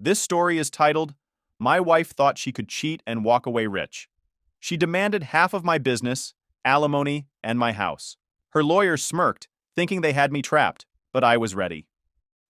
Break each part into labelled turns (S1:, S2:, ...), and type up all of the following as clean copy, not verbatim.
S1: This story is titled, My Wife Thought She Could Cheat and Walk Away Rich. She demanded half of my business, alimony, and my house. Her lawyers smirked, thinking they had me trapped, but I was ready.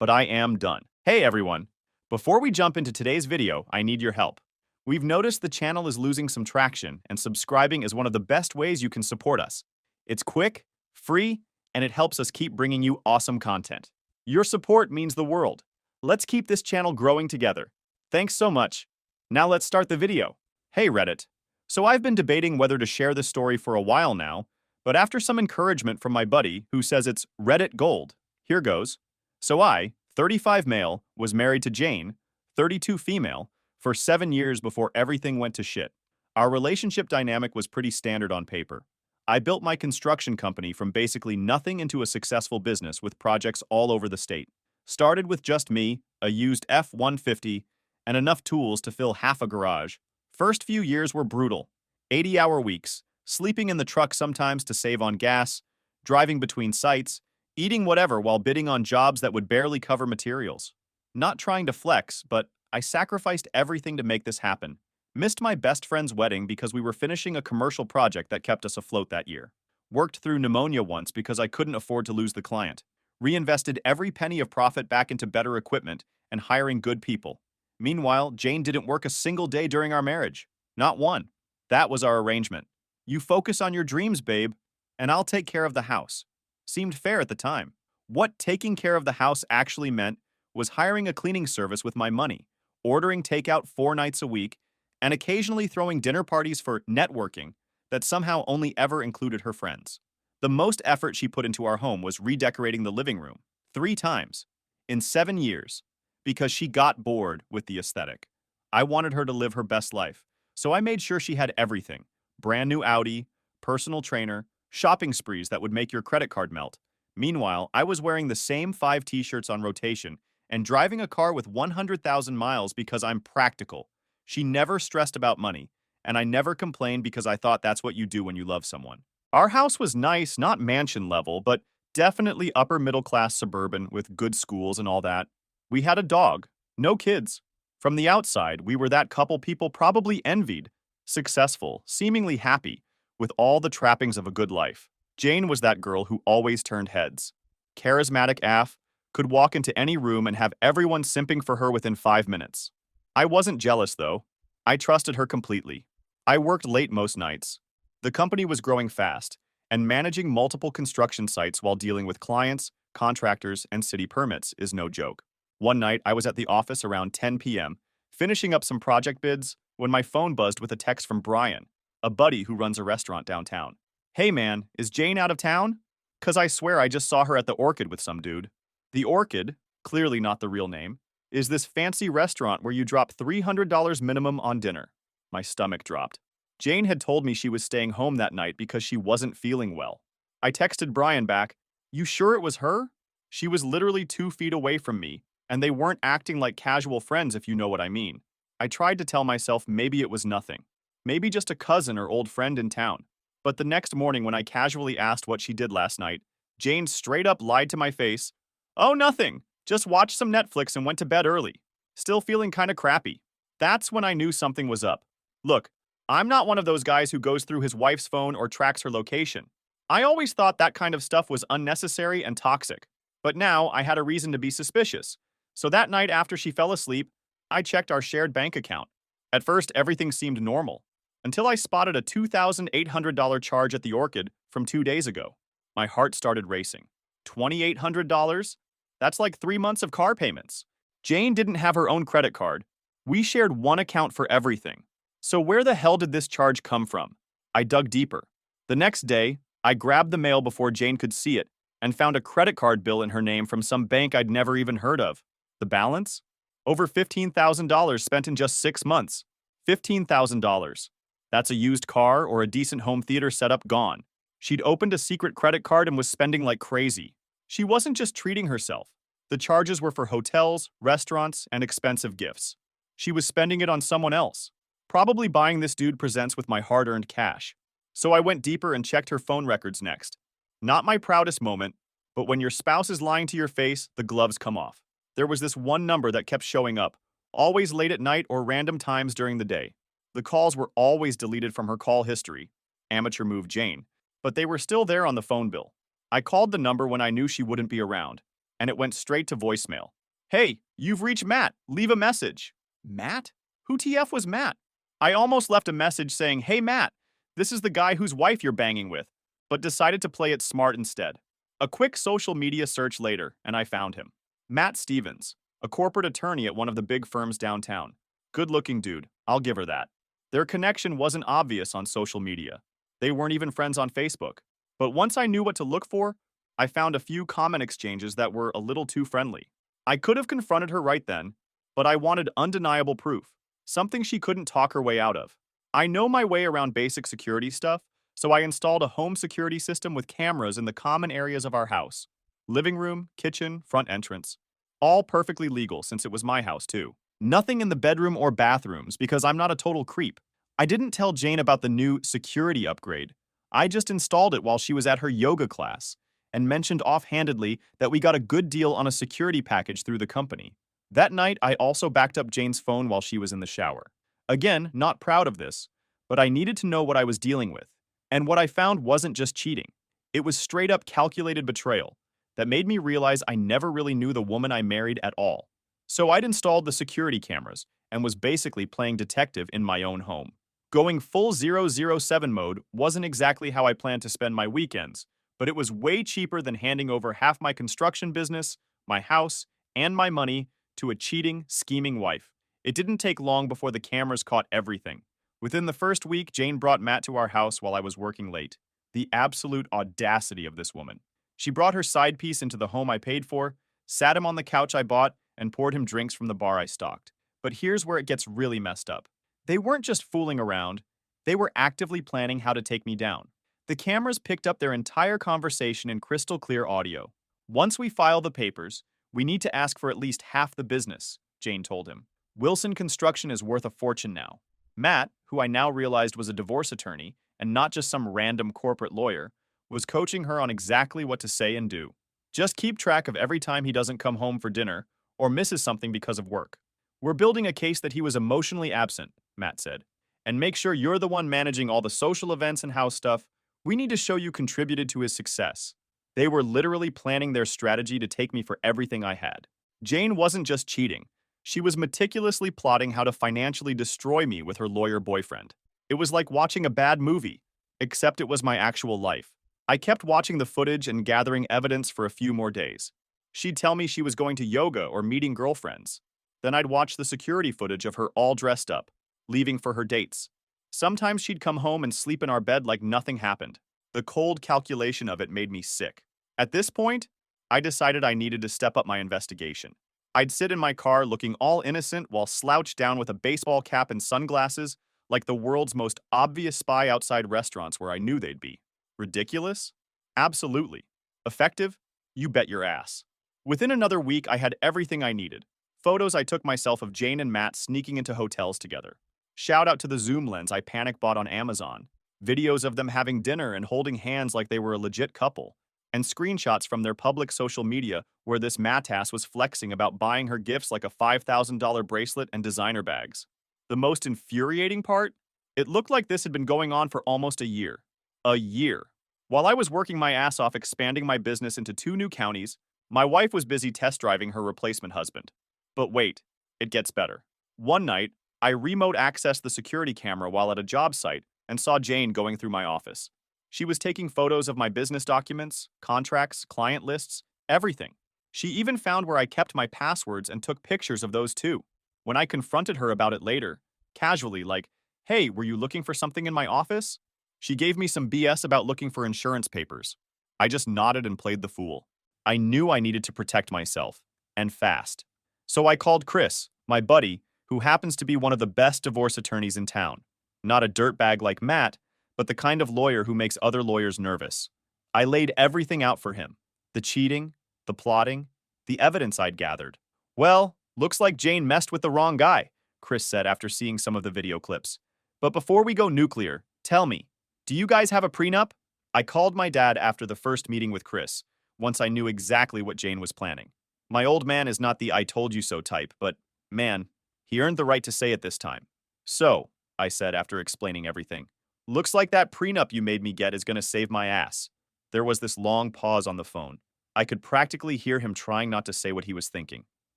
S1: But I am done. Hey everyone! Before we jump into today's video, I need your help. We've noticed the channel is losing some traction, and subscribing is one of the best ways you can support us. It's quick, free, and it helps us keep bringing you awesome content. Your support means the world. Let's keep this channel growing together. Thanks so much. Now let's start the video. Hey Reddit. So I've been debating whether to share this story for a while now, but after some encouragement from my buddy who says it's Reddit gold, here goes. So I, 35 male, was married to Jane, 32 female, for 7 years before everything went to shit. Our relationship dynamic was pretty standard on paper. I built my construction company from basically nothing into a successful business with projects all over the state. Started with just me, a used F-150, and enough tools to fill half a garage. First few years were brutal. 80-hour weeks, sleeping in the truck sometimes to save on gas, driving between sites, eating whatever while bidding on jobs that would barely cover materials. Not trying to flex, but I sacrificed everything to make this happen. Missed my best friend's wedding because we were finishing a commercial project that kept us afloat that year. Worked through pneumonia once because I couldn't afford to lose the client. Reinvested every penny of profit back into better equipment and hiring good people. Meanwhile, Jane didn't work a single day during our marriage. Not one. That was our arrangement. You focus on your dreams, babe, and I'll take care of the house. Seemed fair at the time. What taking care of the house actually meant was hiring a cleaning service with my money, ordering takeout 4 nights a week, and occasionally throwing dinner parties for networking that somehow only ever included her friends. The most effort she put into our home was redecorating the living room 3 times in 7 years because she got bored with the aesthetic. I wanted her to live her best life, so I made sure she had everything: brand new Audi, personal trainer, shopping sprees that would make your credit card melt. Meanwhile, I was wearing the same 5 t-shirts on rotation and driving a car with 100,000 miles because I'm practical. She never stressed about money, and I never complained because I thought that's what you do when you love someone. Our house was nice, not mansion level, but definitely upper middle class suburban with good schools and all that. We had a dog, no kids. From the outside, we were that couple people probably envied, successful, seemingly happy, with all the trappings of a good life. Jane was that girl who always turned heads. Charismatic AF, could walk into any room and have everyone simping for her within 5 minutes. I wasn't jealous, though. I trusted her completely. I worked late most nights. The company was growing fast, and managing multiple construction sites while dealing with clients, contractors, and city permits is no joke. One night, I was at the office around 10 p.m., finishing up some project bids, when my phone buzzed with a text from Brian, a buddy who runs a restaurant downtown. Hey man, is Jane out of town? 'Cause I swear I just saw her at the Orchid with some dude. The Orchid, clearly not the real name, is this fancy restaurant where you drop $300 minimum on dinner. My stomach dropped. Jane had told me she was staying home that night because she wasn't feeling well. I texted Brian back, "You sure it was her? She was literally 2 feet away from me, and they weren't acting like casual friends if you know what I mean." I tried to tell myself maybe it was nothing. Maybe just a cousin or old friend in town. But the next morning when I casually asked what she did last night, Jane straight up lied to my face. "Oh, nothing. Just watched some Netflix and went to bed early. Still feeling kinda crappy." That's when I knew something was up. Look, I'm not one of those guys who goes through his wife's phone or tracks her location. I always thought that kind of stuff was unnecessary and toxic. But now I had a reason to be suspicious. So that night after she fell asleep, I checked our shared bank account. At first, everything seemed normal, until I spotted a $2,800 charge at the Orchid from 2 days ago. My heart started racing. $2,800? That's like 3 months of car payments. Jane didn't have her own credit card. We shared one account for everything. So where the hell did this charge come from? I dug deeper. The next day, I grabbed the mail before Jane could see it and found a credit card bill in her name from some bank I'd never even heard of. The balance? Over $15,000 spent in just 6 months. $15,000. That's a used car or a decent home theater setup gone. She'd opened a secret credit card and was spending like crazy. She wasn't just treating herself. The charges were for hotels, restaurants, and expensive gifts. She was spending it on someone else. Probably buying this dude presents with my hard-earned cash. So I went deeper and checked her phone records next. Not my proudest moment, but when your spouse is lying to your face, the gloves come off. There was this one number that kept showing up, always late at night or random times during the day. The calls were always deleted from her call history. Amateur move Jane. But they were still there on the phone bill. I called the number when I knew she wouldn't be around, and it went straight to voicemail. Hey, you've reached Matt. Leave a message. Matt? Who TF was Matt? I almost left a message saying, hey Matt, this is the guy whose wife you're banging with, but decided to play it smart instead. A quick social media search later, and I found him. Matt Stevens, a corporate attorney at one of the big firms downtown. Good-looking dude, I'll give her that. Their connection wasn't obvious on social media. They weren't even friends on Facebook. But once I knew what to look for, I found a few comment exchanges that were a little too friendly. I could have confronted her right then, but I wanted undeniable proof, something she couldn't talk her way out of. I know my way around basic security stuff, so I installed a home security system with cameras in the common areas of our house. Living room, kitchen, front entrance. All perfectly legal since it was my house too. Nothing in the bedroom or bathrooms because I'm not a total creep. I didn't tell Jane about the new security upgrade. I just installed it while she was at her yoga class and mentioned offhandedly that we got a good deal on a security package through the company. That night, I also backed up Jane's phone while she was in the shower. Again, not proud of this, but I needed to know what I was dealing with. And what I found wasn't just cheating. It was straight up calculated betrayal that made me realize I never really knew the woman I married at all. So I'd installed the security cameras and was basically playing detective in my own home. Going full 007 mode wasn't exactly how I planned to spend my weekends, but it was way cheaper than handing over half my construction business, my house, and my money to a cheating, scheming wife. It didn't take long before the cameras caught everything. Within the first week, Jane brought Matt to our house while I was working late. The absolute audacity of this woman. She brought her side piece into the home I paid for, sat him on the couch I bought, and poured him drinks from the bar I stocked. But here's where it gets really messed up. They weren't just fooling around, they were actively planning how to take me down. The cameras picked up their entire conversation in crystal clear audio. Once we file the papers, we need to ask for at least half the business, Jane told him. Wilson Construction is worth a fortune now. Matt, who I now realized was a divorce attorney and not just some random corporate lawyer, was coaching her on exactly what to say and do. Just keep track of every time he doesn't come home for dinner or misses something because of work. We're building a case that he was emotionally absent, Matt said. And make sure you're the one managing all the social events and house stuff. We need to show you contributed to his success. They were literally planning their strategy to take me for everything I had. Jane wasn't just cheating. She was meticulously plotting how to financially destroy me with her lawyer boyfriend. It was like watching a bad movie, except it was my actual life. I kept watching the footage and gathering evidence for a few more days. She'd tell me she was going to yoga or meeting girlfriends. Then I'd watch the security footage of her all dressed up, leaving for her dates. Sometimes she'd come home and sleep in our bed like nothing happened. The cold calculation of it made me sick. At this point, I decided I needed to step up my investigation. I'd sit in my car looking all innocent while slouched down with a baseball cap and sunglasses like the world's most obvious spy outside restaurants where I knew they'd be. Ridiculous? Absolutely. Effective? You bet your ass. Within another week, I had everything I needed. Photos I took myself of Jane and Matt sneaking into hotels together. Shout out to the zoom lens I panic bought on Amazon. Videos of them having dinner and holding hands like they were a legit couple. And screenshots from their public social media where this Mattass was flexing about buying her gifts like a $5,000 bracelet and designer bags. The most infuriating part? It looked like this had been going on for almost a year. A year. While I was working my ass off expanding my business into 2 new counties, my wife was busy test driving her replacement husband. But wait, it gets better. One night, I remote accessed the security camera while at a job site and saw Jane going through my office. She was taking photos of my business documents, contracts, client lists, everything. She even found where I kept my passwords and took pictures of those too. When I confronted her about it later, casually like, hey, were you looking for something in my office? She gave me some BS about looking for insurance papers. I just nodded and played the fool. I knew I needed to protect myself, and fast. So I called Chris, my buddy, who happens to be one of the best divorce attorneys in town. Not a dirtbag like Matt, but the kind of lawyer who makes other lawyers nervous. I laid everything out for him. The cheating, the plotting, the evidence I'd gathered. Well, looks like Jane messed with the wrong guy, Chris said after seeing some of the video clips. But before we go nuclear, tell me, do you guys have a prenup? I called my dad after the first meeting with Chris, once I knew exactly what Jane was planning. My old man is not the I told you so type, but man, He earned the right to say it this time. So, I said after explaining everything, looks like that prenup you made me get is going to save my ass. There was this long pause on the phone. I could practically hear him trying not to say what he was thinking.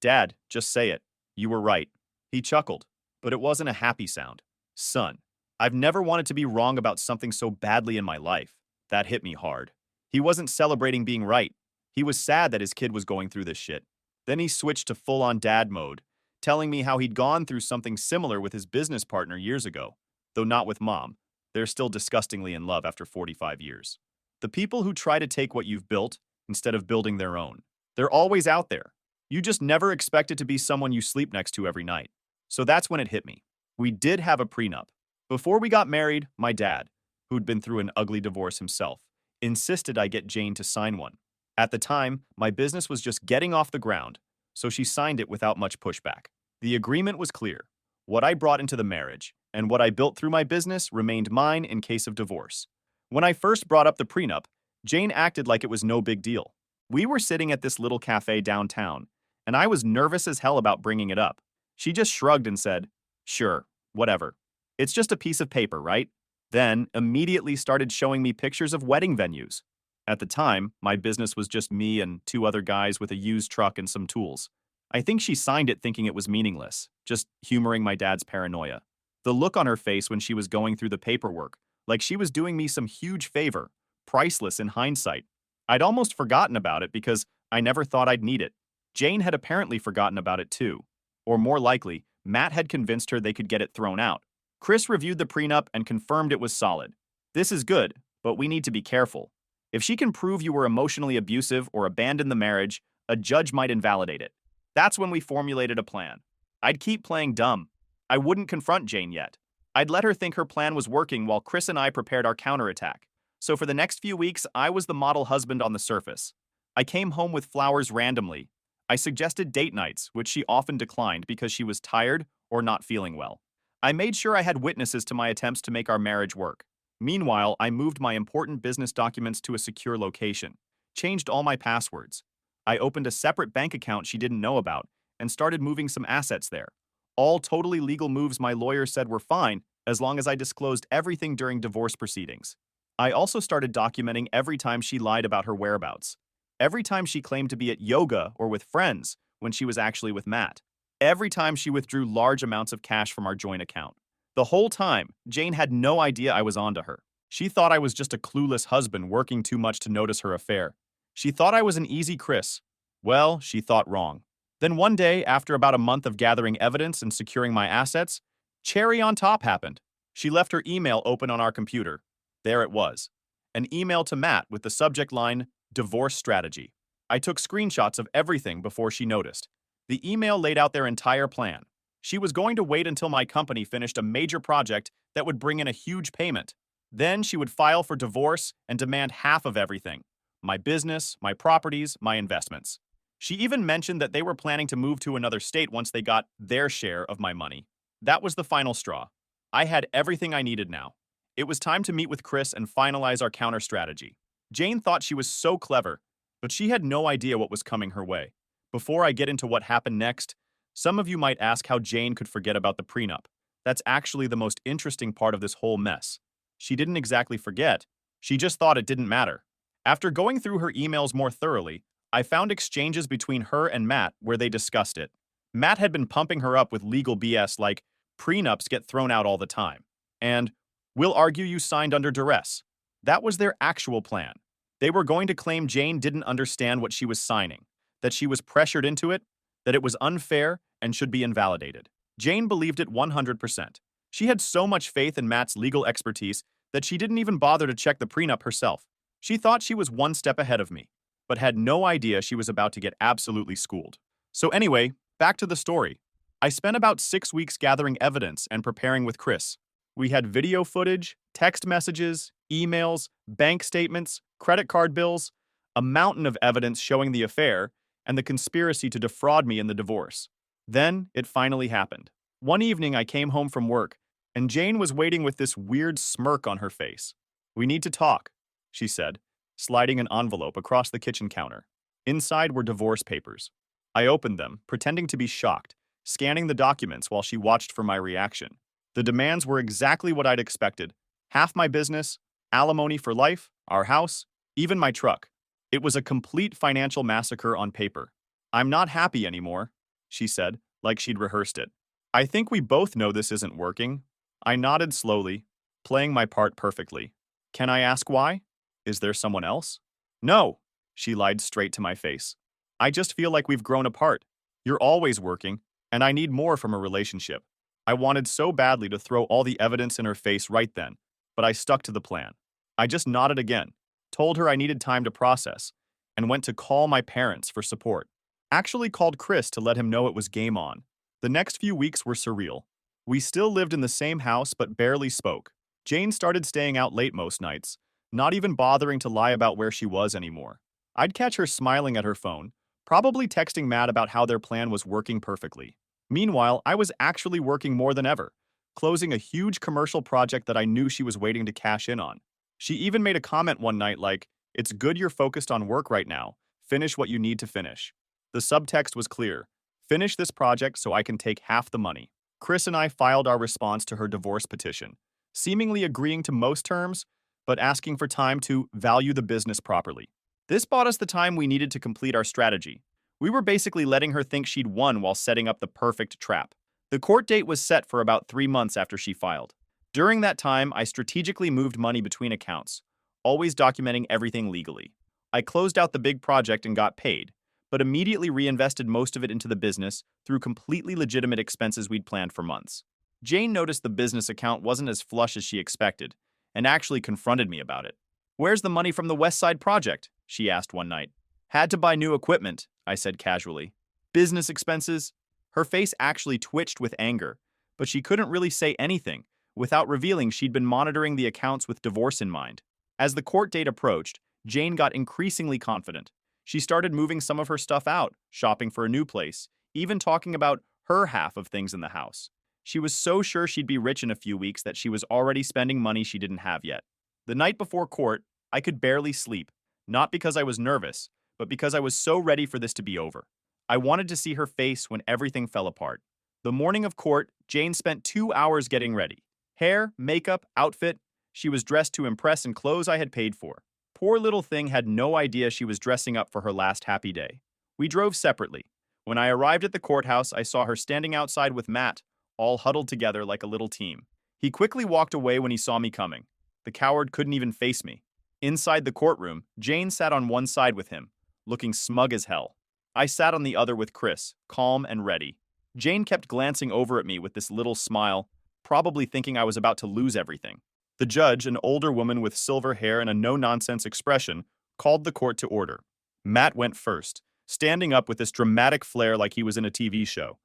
S1: Dad, just say it. You were right. He chuckled, but it wasn't a happy sound. Son, I've never wanted to be wrong about something so badly in my life. That hit me hard. He wasn't celebrating being right. He was sad that his kid was going through this shit. Then he switched to full-on dad mode, telling me how he'd gone through something similar with his business partner years ago, though not with mom. They're still disgustingly in love after 45 years. The people who try to take what you've built instead of building their own, they're always out there. You just never expect it to be someone you sleep next to every night. So that's when it hit me. We did have a prenup. Before we got married, my dad, who'd been through an ugly divorce himself, insisted I get Jane to sign one. At the time, my business was just getting off the ground, so she signed it without much pushback. The agreement was clear. What I brought into the marriage and what I built through my business remained mine in case of divorce. When I first brought up the prenup, Jane acted like it was no big deal. We were sitting at this little cafe downtown, and I was nervous as hell about bringing it up. She just shrugged and said, "Sure, whatever. It's just a piece of paper, right?" Then immediately started showing me pictures of wedding venues. At the time, my business was just me and two other guys with a used truck and some tools. I think she signed it thinking it was meaningless, just humoring my dad's paranoia. The look on her face when she was going through the paperwork, like she was doing me some huge favor, priceless in hindsight. I'd almost forgotten about it because I never thought I'd need it. Jane had apparently forgotten about it too. Or more likely, Matt had convinced her they could get it thrown out. Chris reviewed the prenup and confirmed it was solid. This is good, but we need to be careful. If she can prove you were emotionally abusive or abandoned the marriage, a judge might invalidate it. That's when we formulated a plan. I'd keep playing dumb. I wouldn't confront Jane yet. I'd let her think her plan was working while Chris and I prepared our counterattack. So for the next few weeks, I was the model husband on the surface. I came home with flowers randomly. I suggested date nights, which she often declined because she was tired or not feeling well. I made sure I had witnesses to my attempts to make our marriage work. Meanwhile, I moved my important business documents to a secure location, changed all my passwords. I opened a separate bank account she didn't know about, and started moving some assets there. All totally legal moves my lawyer said were fine as long as I disclosed everything during divorce proceedings. I also started documenting every time she lied about her whereabouts. Every time she claimed to be at yoga or with friends when she was actually with Matt. Every time she withdrew large amounts of cash from our joint account. The whole time, Jane had no idea I was onto her. She thought I was just a clueless husband working too much to notice her affair. She thought I was an easy Chris. Well, she thought wrong. Then one day, after about a month of gathering evidence and securing my assets, cherry on top happened. She left her email open on our computer. There it was. An email to Matt with the subject line, "Divorce Strategy." I took screenshots of everything before she noticed. The email laid out their entire plan. She was going to wait until my company finished a major project that would bring in a huge payment. Then she would file for divorce and demand half of everything. My business, my properties, my investments. She even mentioned that they were planning to move to another state once they got their share of my money. That was the final straw. I had everything I needed now. It was time to meet with Chris and finalize our counter strategy. Jane thought she was so clever, but she had no idea what was coming her way. Before I get into what happened next, some of you might ask how Jane could forget about the prenup. That's actually the most interesting part of this whole mess. She didn't exactly forget. She just thought it didn't matter. After going through her emails more thoroughly, I found exchanges between her and Matt where they discussed it. Matt had been pumping her up with legal BS like, prenups get thrown out all the time, and we'll argue you signed under duress. That was their actual plan. They were going to claim Jane didn't understand what she was signing, that she was pressured into it, that it was unfair and should be invalidated. Jane believed it 100%. She had so much faith in Matt's legal expertise that she didn't even bother to check the prenup herself. She thought she was one step ahead of me, but had no idea she was about to get absolutely schooled. So anyway, back to the story. I spent about 6 weeks gathering evidence and preparing with Chris. We had video footage, text messages, emails, bank statements, credit card bills, a mountain of evidence showing the affair and the conspiracy to defraud me in the divorce. Then it finally happened. One evening I came home from work, and Jane was waiting with this weird smirk on her face. "We need to talk," she said, sliding an envelope across the kitchen counter. Inside were divorce papers. I opened them, pretending to be shocked, scanning the documents while she watched for my reaction. The demands were exactly what I'd expected. Half my business, alimony for life, our house, even my truck. It was a complete financial massacre on paper. "I'm not happy anymore," she said, like she'd rehearsed it. "I think we both know this isn't working." I nodded slowly, playing my part perfectly. "Can I ask why? Is there someone else?" "No," she lied straight to my face. "I just feel like we've grown apart. You're always working, and I need more from a relationship." I wanted so badly to throw all the evidence in her face right then, but I stuck to the plan. I just nodded again, told her I needed time to process, and went to call my parents for support. Actually called Chris to let him know it was game on. The next few weeks were surreal. We still lived in the same house but barely spoke. Jane started staying out late most nights, not even bothering to lie about where she was anymore. I'd catch her smiling at her phone, probably texting Matt about how their plan was working perfectly. Meanwhile, I was actually working more than ever, closing a huge commercial project that I knew she was waiting to cash in on. She even made a comment one night like, "It's good you're focused on work right now. Finish what you need to finish." The subtext was clear. Finish this project so I can take half the money. Chris and I filed our response to her divorce petition, seemingly agreeing to most terms, but asking for time to value the business properly. This bought us the time we needed to complete our strategy. We were basically letting her think she'd won while setting up the perfect trap. The court date was set for about 3 months after she filed. During that time, I strategically moved money between accounts, always documenting everything legally. I closed out the big project and got paid, but immediately reinvested most of it into the business through completely legitimate expenses we'd planned for months. Jane noticed the business account wasn't as flush as she expected, and actually confronted me about it. "Where's the money from the West Side project?" she asked one night. "Had to buy new equipment," I said casually. "Business expenses?" Her face actually twitched with anger, but she couldn't really say anything without revealing she'd been monitoring the accounts with divorce in mind. As the court date approached, Jane got increasingly confident. She started moving some of her stuff out, shopping for a new place, even talking about her half of things in the house. She was so sure she'd be rich in a few weeks that she was already spending money she didn't have yet. The night before court, I could barely sleep, not because I was nervous, but because I was so ready for this to be over. I wanted to see her face when everything fell apart. The morning of court, Jane spent 2 hours getting ready. Hair, makeup, outfit. She was dressed to impress in clothes I had paid for. Poor little thing had no idea she was dressing up for her last happy day. We drove separately. When I arrived at the courthouse, I saw her standing outside with Matt, all huddled together like a little team. He quickly walked away when he saw me coming. The coward couldn't even face me. Inside the courtroom, Jane sat on one side with him, looking smug as hell. I sat on the other with Chris, calm and ready. Jane kept glancing over at me with this little smile, probably thinking I was about to lose everything. The judge, an older woman with silver hair and a no-nonsense expression, called the court to order. Matt went first, standing up with this dramatic flair like he was in a TV show.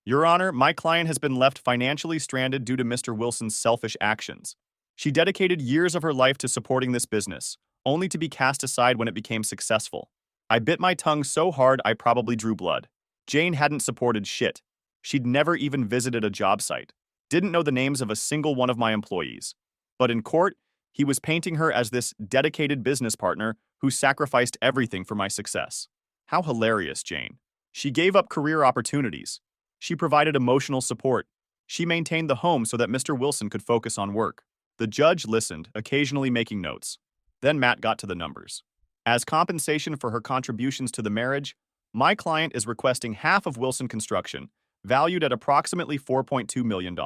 S1: "Your Honor, my client has been left financially stranded due to Mr. Wilson's selfish actions. She dedicated years of her life to supporting this business, only to be cast aside when it became successful. I bit my tongue so hard I probably drew blood. Jane hadn't supported shit. She'd never even visited a job site. Didn't know the names of a single one of my employees. But in court, he was painting her as this dedicated business partner who sacrificed everything for my success. How hilarious, Jane. She gave up career opportunities. She provided emotional support. She maintained the home so that Mr. Wilson could focus on work. The judge listened, occasionally making notes. Then Matt got to the numbers. As compensation for her contributions to the marriage, my client is requesting half of Wilson Construction, valued at approximately $4.2 million.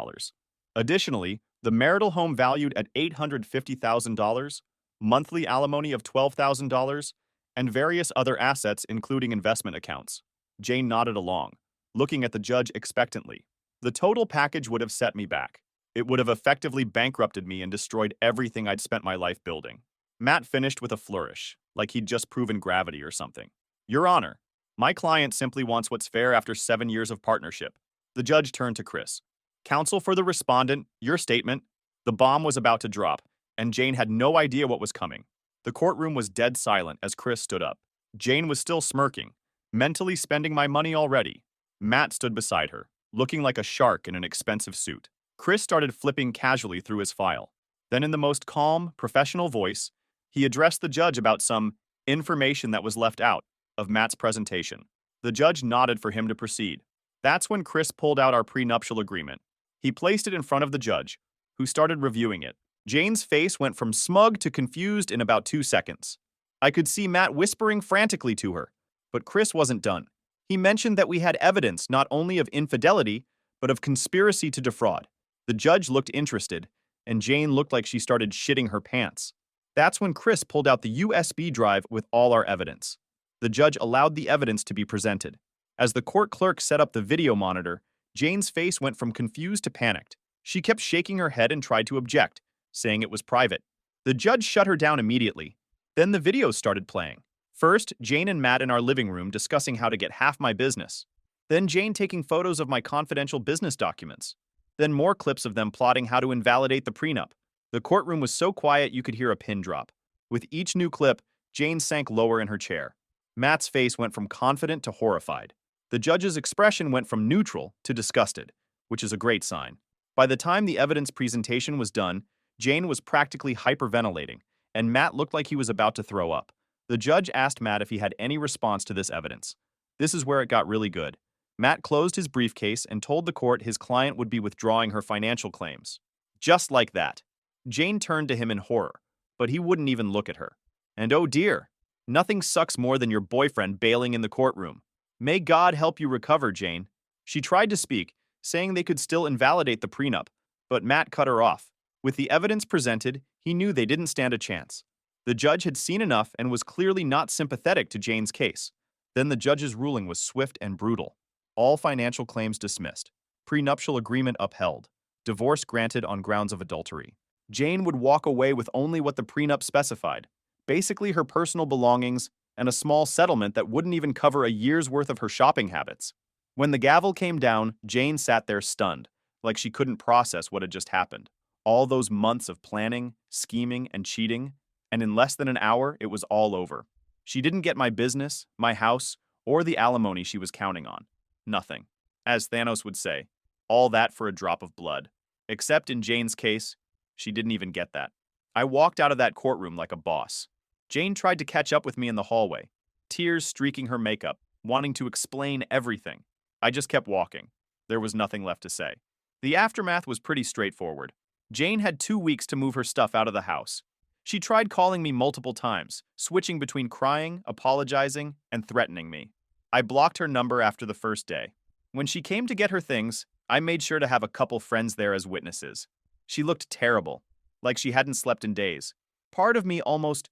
S1: Additionally, the marital home valued at $850,000, monthly alimony of $12,000, and various other assets including investment accounts. Jane nodded along, looking at the judge expectantly. The total package would have set me back. It would have effectively bankrupted me and destroyed everything I'd spent my life building. Matt finished with a flourish, like he'd just proven gravity or something. Your Honor, my client simply wants what's fair after 7 years of partnership. The judge turned to Chris. Counsel for the respondent, your statement. The bomb was about to drop, and Jane had no idea what was coming. The courtroom was dead silent as Chris stood up. Jane was still smirking, mentally spending my money already. Matt stood beside her, looking like a shark in an expensive suit. Chris started flipping casually through his file. Then in the most calm, professional voice, he addressed the judge about some information that was left out of Matt's presentation. The judge nodded for him to proceed. That's when Chris pulled out our prenuptial agreement. He placed it in front of the judge, who started reviewing it. Jane's face went from smug to confused in about 2 seconds. I could see Matt whispering frantically to her, but Chris wasn't done. He mentioned that we had evidence not only of infidelity, but of conspiracy to defraud. The judge looked interested, and Jane looked like she started shitting her pants. That's when Chris pulled out the USB drive with all our evidence. The judge allowed the evidence to be presented. As the court clerk set up the video monitor, Jane's face went from confused to panicked. She kept shaking her head and tried to object, saying it was private. The judge shut her down immediately. Then the videos started playing. First, Jane and Matt in our living room discussing how to get half my business. Then Jane taking photos of my confidential business documents. Then more clips of them plotting how to invalidate the prenup. The courtroom was so quiet you could hear a pin drop. With each new clip, Jane sank lower in her chair. Matt's face went from confident to horrified. The judge's expression went from neutral to disgusted, which is a great sign. By the time the evidence presentation was done, Jane was practically hyperventilating, and Matt looked like he was about to throw up. The judge asked Matt if he had any response to this evidence. This is where it got really good. Matt closed his briefcase and told the court his client would be withdrawing her financial claims. Just like that. Jane turned to him in horror, but he wouldn't even look at her. And oh dear, nothing sucks more than your boyfriend bailing in the courtroom. May God help you recover, Jane. She tried to speak, saying they could still invalidate the prenup, but Matt cut her off. With the evidence presented, he knew they didn't stand a chance. The judge had seen enough and was clearly not sympathetic to Jane's case. Then the judge's ruling was swift and brutal. All financial claims dismissed. Prenuptial agreement upheld. Divorce granted on grounds of adultery. Jane would walk away with only what the prenup specified, basically her personal belongings and a small settlement that wouldn't even cover a year's worth of her shopping habits. When the gavel came down, Jane sat there stunned, like she couldn't process what had just happened. All those months of planning, scheming, and cheating, and in less than an hour, it was all over. She didn't get my business, my house, or the alimony she was counting on. Nothing. As Thanos would say, all that for a drop of blood. Except in Jane's case, she didn't even get that. I walked out of that courtroom like a boss. Jane tried to catch up with me in the hallway, tears streaking her makeup, wanting to explain everything. I just kept walking. There was nothing left to say. The aftermath was pretty straightforward. Jane had 2 weeks to move her stuff out of the house. She tried calling me multiple times, switching between crying, apologizing, and threatening me. I blocked her number after the first day. When she came to get her things, I made sure to have a couple friends there as witnesses. She looked terrible, like she hadn't slept in days. Part of me almost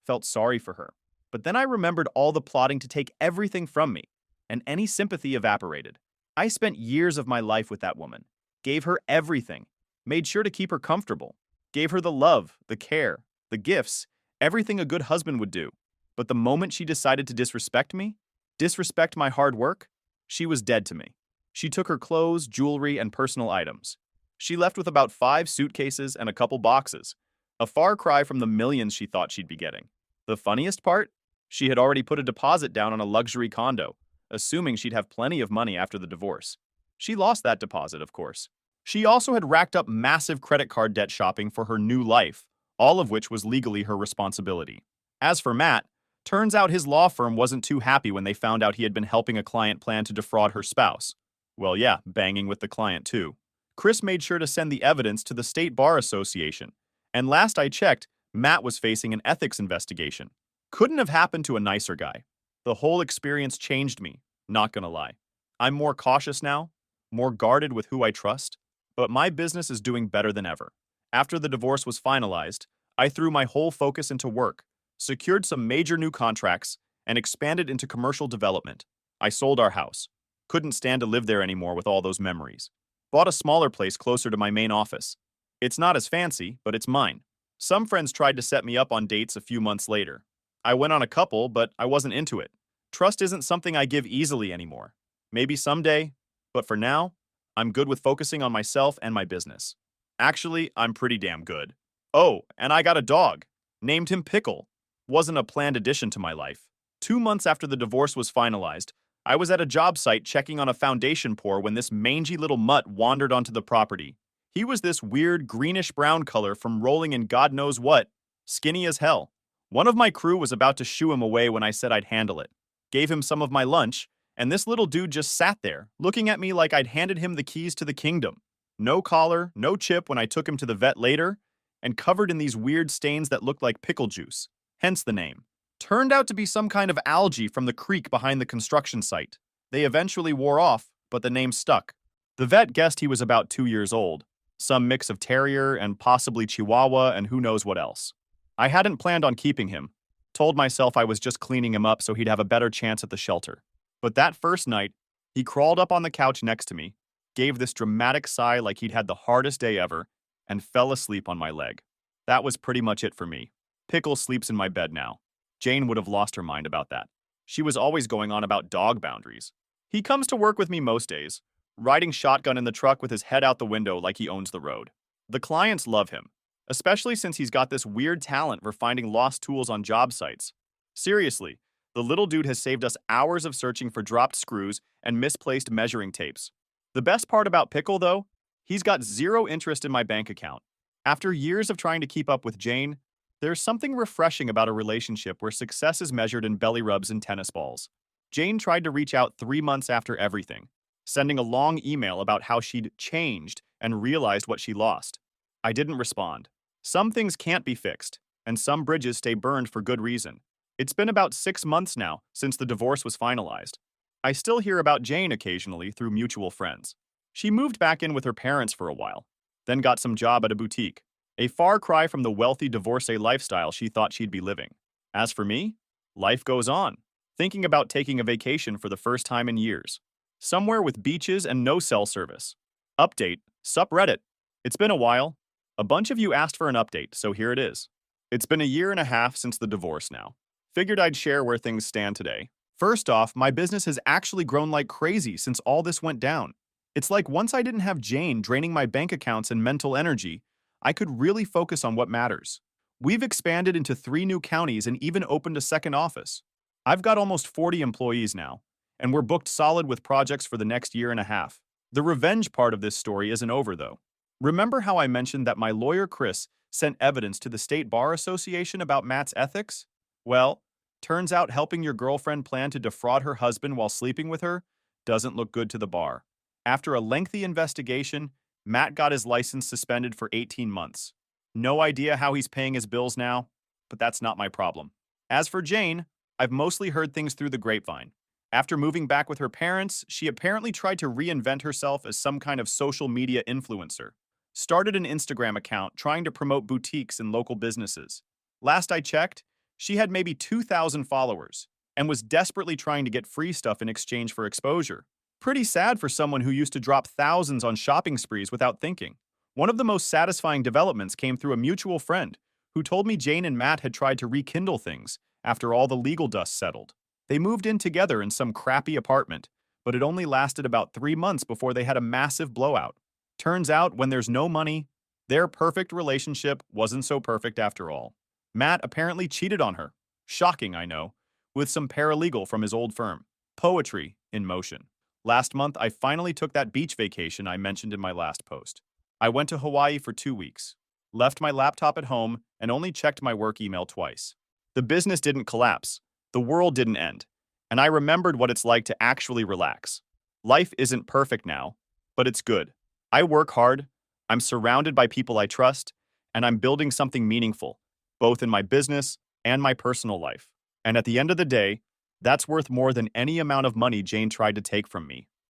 S1: felt sorry for her. But then I remembered all the plotting to take everything from me, and any sympathy evaporated. I spent years of my life with that woman, gave her everything, made sure to keep her comfortable, gave her the love, the care, the gifts, everything a good husband would do. But the moment she decided to disrespect me, disrespect my hard work, she was dead to me. She took her clothes, jewelry, and personal items. She left with about 5 suitcases and a couple boxes, a far cry from the millions she thought she'd be getting. The funniest part? She had already put a deposit down on a luxury condo, assuming she'd have plenty of money after the divorce. She lost that deposit, of course. She also had racked up massive credit card debt shopping for her new life, all of which was legally her responsibility. As for Matt, turns out his law firm wasn't too happy when they found out he had been helping a client plan to defraud her spouse. Well, yeah, banging with the client too. Chris made sure to send the evidence to the State Bar Association, and last I checked, Matt was facing an ethics investigation. Couldn't have happened to a nicer guy. The whole experience changed me, not gonna lie. I'm more cautious now, more guarded with who I trust, but my business is doing better than ever. After the divorce was finalized, I threw my whole focus into work, secured some major new contracts, and expanded into commercial development. I sold our house. Couldn't stand to live there anymore with all those memories. Bought a smaller place closer to my main office. It's not as fancy, but it's mine. Some friends tried to set me up on dates a few months later. I went on a couple, but I wasn't into it. Trust isn't something I give easily anymore. Maybe someday, but for now, I'm good with focusing on myself and my business. Actually, I'm pretty damn good. Oh, and I got a dog. Named him Pickle. Wasn't a planned addition to my life. 2 months after the divorce was finalized, I was at a job site checking on a foundation pour when this mangy little mutt wandered onto the property. He was this weird greenish-brown color from rolling in God knows what, skinny as hell. One of my crew was about to shoo him away when I said I'd handle it. Gave him some of my lunch, And this little dude just sat there, looking at me like I'd handed him the keys to the kingdom. No collar, no chip when I took him to the vet later, and covered in these weird stains that looked like pickle juice, hence the name. Turned out to be some kind of algae from the creek behind the construction site. They eventually wore off, but the name stuck. The vet guessed he was about 2 years old, some mix of terrier and possibly chihuahua and who knows what else. I hadn't planned on keeping him. Told myself I was just cleaning him up so he'd have a better chance at the shelter. But that first night, he crawled up on the couch next to me, gave this dramatic sigh like he'd had the hardest day ever, and fell asleep on my leg. That was pretty much it for me. Pickle sleeps in my bed now. Jane would have lost her mind about that. She was always going on about dog boundaries. He comes to work with me most days, riding shotgun in the truck with his head out the window like he owns the road. The clients love him, especially since he's got this weird talent for finding lost tools on job sites. Seriously, the little dude has saved us hours of searching for dropped screws and misplaced measuring tapes. The best part about Pickle, though, he's got zero interest in my bank account. After years of trying to keep up with Jane, there's something refreshing about a relationship where success is measured in belly rubs and tennis balls. Jane tried to reach out 3 months after everything, sending a long email about how she'd changed and realized what she lost. I didn't respond. Some things can't be fixed, and some bridges stay burned for good reason. It's been about 6 months now since the divorce was finalized. I still hear about Jane occasionally through mutual friends. She moved back in with her parents for a while, then got some job at a boutique, a far cry from the wealthy divorcee lifestyle she thought she'd be living. As for me, life goes on, thinking about taking a vacation for the first time in years. Somewhere with beaches and no cell service. Update, sup Reddit. It's been a while. A bunch of you asked for an update, so here it is. It's been a year and a half since the divorce now. Figured I'd share where things stand today. First off, my business has actually grown like crazy since all this went down. It's like once I didn't have Jane draining my bank accounts and mental energy, I could really focus on what matters. We've expanded into 3 new counties and even opened a second office. I've got almost 40 employees now, and we're booked solid with projects for the next year and a half. The revenge part of this story isn't over, though. Remember how I mentioned that my lawyer Chris sent evidence to the State Bar Association about Matt's ethics? Well, turns out helping your girlfriend plan to defraud her husband while sleeping with her doesn't look good to the bar. After a lengthy investigation, Matt got his license suspended for 18 months. No idea how he's paying his bills now, but that's not my problem. As for Jane, I've mostly heard things through the grapevine. After moving back with her parents, she apparently tried to reinvent herself as some kind of social media influencer. Started an Instagram account trying to promote boutiques and local businesses. Last I checked, she had maybe 2,000 followers and was desperately trying to get free stuff in exchange for exposure. Pretty sad for someone who used to drop thousands on shopping sprees without thinking. One of the most satisfying developments came through a mutual friend who told me Jane and Matt had tried to rekindle things after all the legal dust settled. They moved in together in some crappy apartment, but it only lasted about 3 months before they had a massive blowout. Turns out, when there's no money, their perfect relationship wasn't so perfect after all. Matt apparently cheated on her. Shocking, I know, with some paralegal from his old firm. Poetry in motion. Last month, I finally took that beach vacation I mentioned in my last post. I went to Hawaii for 2 weeks, left my laptop at home, and only checked my work email twice. The business didn't collapse. The world didn't end. And I remembered what it's like to actually relax. Life isn't perfect now, but it's good. I work hard, I'm surrounded by people I trust, and I'm building something meaningful, both in my business and my personal life. And at the end of the day, that's worth more than any amount of money Jane tried to take from me.